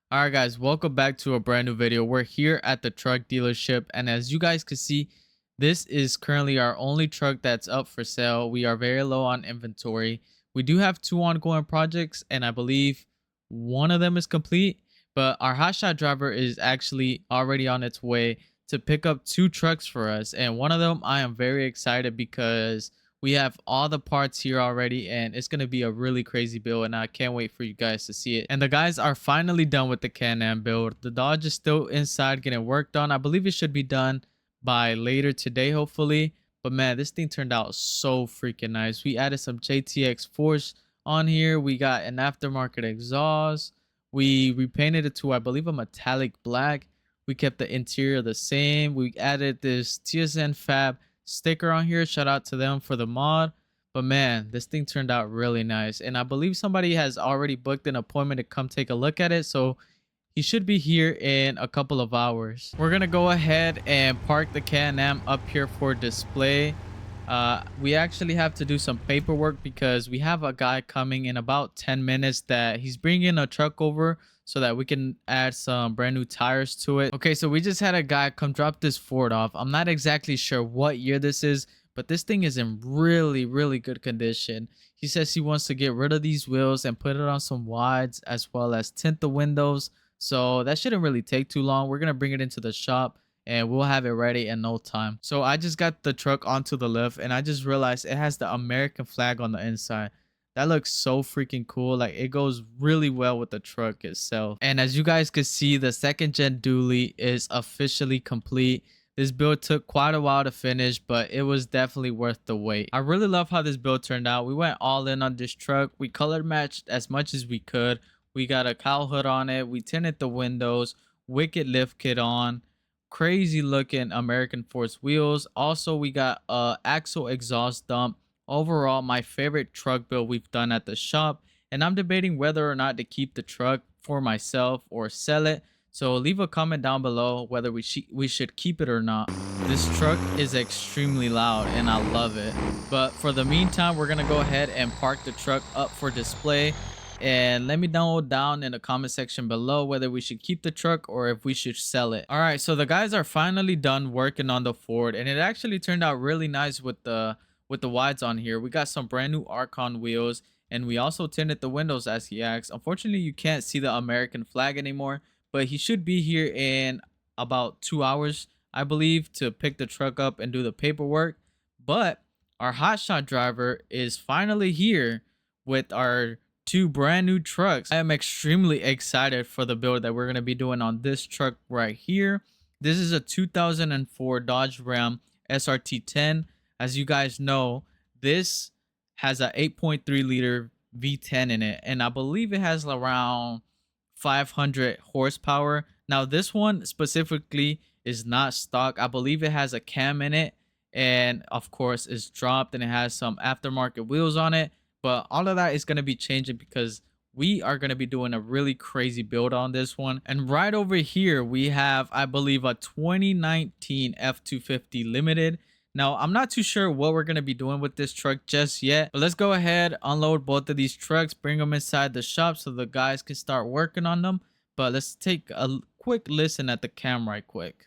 All right, guys, welcome back to a brand new video. We're here at the truck dealership, and as you guys can see, this is currently our only truck that's up for sale. We are very low on inventory. We do have two ongoing projects, and I believe one of them is complete, but our hotshot driver is actually already on its way to pick up two trucks for us. And one of them, I am very excited because we have all the parts here already, and it's going to be a really crazy build, and I can't wait for you guys to see it. And the guys are finally done with the Can-Am build. The Dodge is still inside getting worked on. I believe it should be done by later today, hopefully. But man, this thing turned out so freaking nice. We added some JTX Force on here. We got an aftermarket exhaust. We repainted it to, I believe, a metallic black. We kept the interior the same. We added this TSN Fab sticker on here. Shout out to them for the mod. But man, this thing turned out really nice, and I believe somebody has already booked an appointment to come take a look at it, so he should be here in a couple of hours. We're gonna go ahead and park the Can-Am up here for display. We actually have to do some paperwork because we have a guy coming in about 10 minutes that he's bringing a truck over so that we can add some brand new tires to it. Okay, so we just had a guy come drop this Ford off. I'm not exactly sure what year this is, but this thing is in really good condition. He says he wants to get rid of these wheels and put it on some wides, as well as tint the windows. So that shouldn't really take too long. We're gonna bring it into the shop and we'll have it ready in no time. So I just got the truck onto the lift, and I just realized it has the American flag on the inside. That looks so freaking cool. Like, it goes really well with the truck itself. And as you guys can see, the second gen dually is officially complete. This build took quite a while to finish, but it was definitely worth the wait. I really love how this build turned out. We went all in on this truck. We color matched as much as we could. We got a cowl hood on it. We tinted the windows. Wicked lift kit on. Crazy looking American Force wheels. Also, we got a axle exhaust dump. Overall, my favorite truck build we've done at the shop, and I'm debating whether or not to keep the truck for myself or sell it. So leave a comment down below whether we should keep it or not. This truck is extremely loud and I love it. But for the meantime, we're gonna go ahead and park the truck up for display. And let me know down in the comment section below whether we should keep the truck or if we should sell it. All right, so the guys are finally done working on the Ford, and it actually turned out really nice with the wides on here. We got some brand new Archon wheels, and we also tinted the windows as he asked. Unfortunately, you can't see the American flag anymore, but he should be here in about 2 hours, I believe, to pick the truck up and do the paperwork. But our hotshot driver is finally here with our two brand new trucks. I am extremely excited for the build that we're going to be doing on this truck right here. This is a 2004 Dodge Ram SRT10. As you guys know, this has a 8.3 liter V10 in it, and I believe it has around 500 horsepower. Now this one specifically is not stock. I believe it has a cam in it, and of course it's dropped, and it has some aftermarket wheels on it. But all of that is going to be changing because we are going to be doing a really crazy build on this one. And right over here we have, I believe, a 2019 F250 Limited. Now, I'm not too sure what we're going to be doing with this truck just yet, but let's go ahead, unload both of these trucks, bring them inside the shop so the guys can start working on them. But let's take a quick listen at the cam right quick.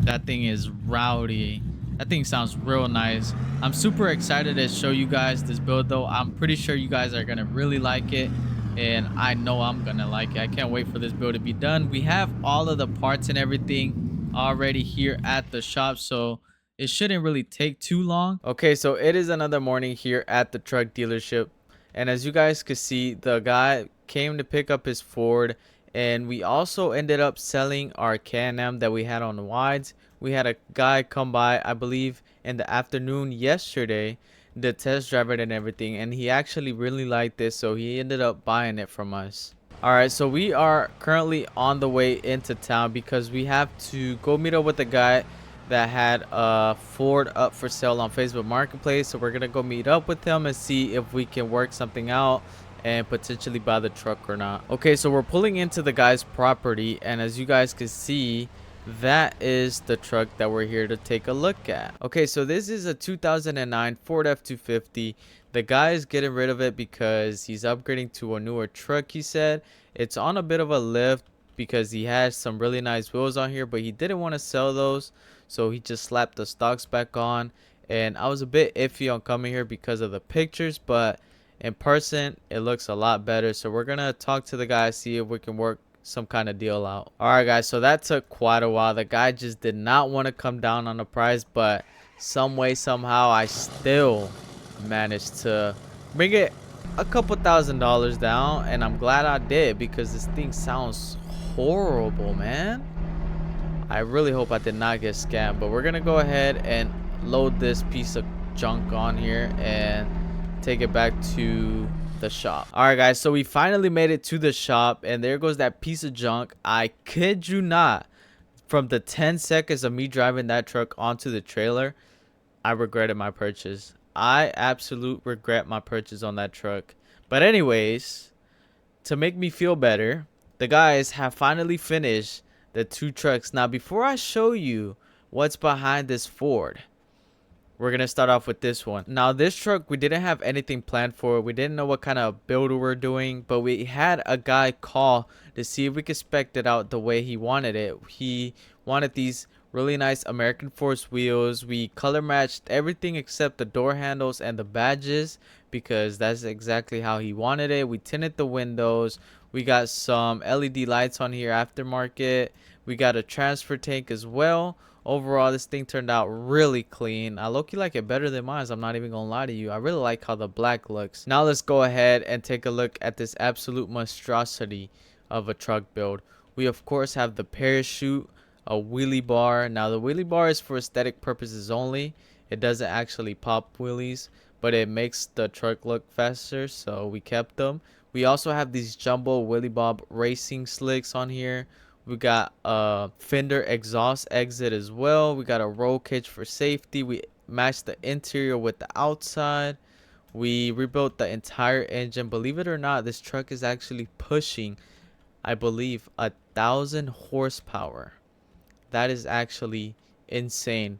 That thing is rowdy. That thing sounds real nice. I'm super excited to show you guys this build though. I'm pretty sure you guys are going to really like it, and I know I'm gonna like it. I can't wait for this build to be done. We have all of the parts and everything already here at the shop, so it shouldn't really take too long. Okay, so it is another morning here at the truck dealership, and as you guys can see, the guy came to pick up his Ford, and we also ended up selling our Can-Am that we had on the wides. We had a guy come by, I believe in the afternoon yesterday, the test drive it and everything, and he actually really liked this, so he ended up buying it from us. All right, so we are currently on the way into town because we have to go meet up with the guy that had a Ford up for sale on Facebook Marketplace. So we're gonna go meet up with him and see if we can work something out and potentially buy the truck or not. Okay, so we're pulling into the guy's property, and as you guys can see, that is the truck that we're here to take a look at. Okay, so this is a 2009 Ford F250. The guy is getting rid of it because he's upgrading to a newer truck. He said it's on a bit of a lift because he has some really nice wheels on here, but he didn't want to sell those, so he just slapped the stocks back on. And I was a bit iffy on coming here because of the pictures, but in person it looks a lot better. So we're gonna talk to the guy, see if we can work some kind of deal out. All right, guys, so that took quite a while. The guy just did not want to come down on the price, but some way somehow I still managed to bring it a couple $1,000s down, and I'm glad I did because this thing sounds horrible, man. I really hope I did not get scammed, but we're gonna go ahead and load this piece of junk on here and take it back to the shop. All right, guys, so we finally made it to the shop, and there goes that piece of junk. I kid you not, from the 10 seconds of me driving that truck onto the trailer, I regretted my purchase. I absolute regret my purchase on that truck. But anyways, to make me feel better, the guys have finally finished the 2 trucks. Now, before I show you what's behind this Ford, we're going to start off with this one. Now, this truck, we didn't have anything planned for it. We didn't know what kind of build we were doing, but we had a guy call to see if we could spec it out the way he wanted it. He wanted these really nice American Force wheels. We color matched everything except the door handles and the badges because that's exactly how he wanted it. We tinted the windows. We got some LED lights on here aftermarket. We got a transfer tank as well. Overall, this thing turned out really clean. I low-key like it better than mine. I'm not even gonna lie to you. I really like how the black looks. Now let's go ahead and take a look at this absolute monstrosity of a truck build. We of course have the parachute, a wheelie bar. Now the wheelie bar is for aesthetic purposes only. It doesn't actually pop wheelies, but it makes the truck look faster, so we kept them. We also have these jumbo wheelie bob racing slicks on here. We got a fender exhaust exit as well. We got a roll cage for safety. We matched the interior with the outside. We rebuilt the entire engine. Believe it or not, this truck is actually pushing, I believe, 1,000 horsepower. That is actually insane.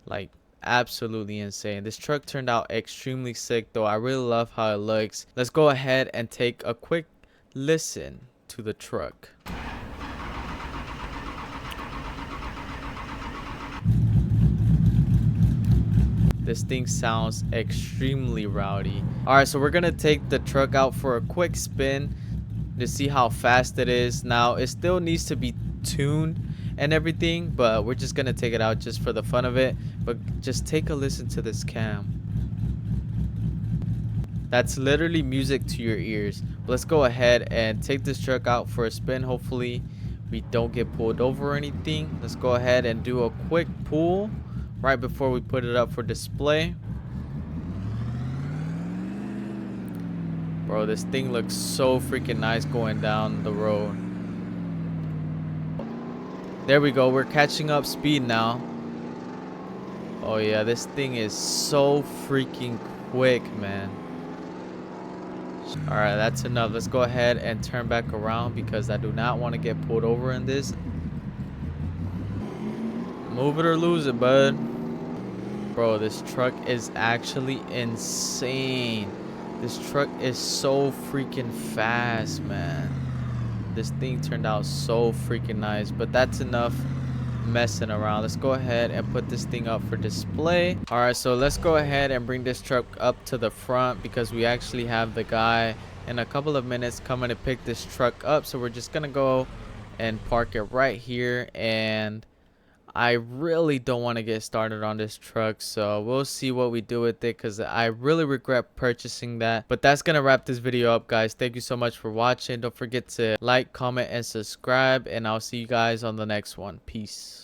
Like, absolutely insane. This truck turned out extremely sick, though. I really love how it looks. Let's go ahead and take a quick listen to the truck. This thing sounds extremely rowdy. All right, so we're gonna take the truck out for a quick spin to see how fast it is. Now it still needs to be tuned and everything, but we're just gonna take it out just for the fun of it. But just take a listen to this cam. That's literally music to your ears. Let's go ahead and take this truck out for a spin. Hopefully we don't get pulled over or anything. Let's go ahead and do a quick pull right before we put it up for display. Bro, this thing looks so freaking nice going down the road. There we go. We're catching up speed now. Oh yeah, this thing is so freaking quick, man. All right, that's enough. Let's go ahead and turn back around because I do not want to get pulled over in this. Move it or lose it, bud. Bro, this truck is actually insane. This truck is so freaking fast, man. This thing turned out so freaking nice, but that's enough messing around. Let's go ahead and put this thing up for display. All right, so let's go ahead and bring this truck up to the front because we actually have the guy in a couple of minutes coming to pick this truck up. So we're just gonna go and park it right here, and I really don't want to get started on this truck, so we'll see what we do with it because I really regret purchasing that. But that's gonna wrap this video up, guys. Thank you so much for watching. Don't forget to like, comment, and subscribe, and I'll see you guys on the next one. Peace.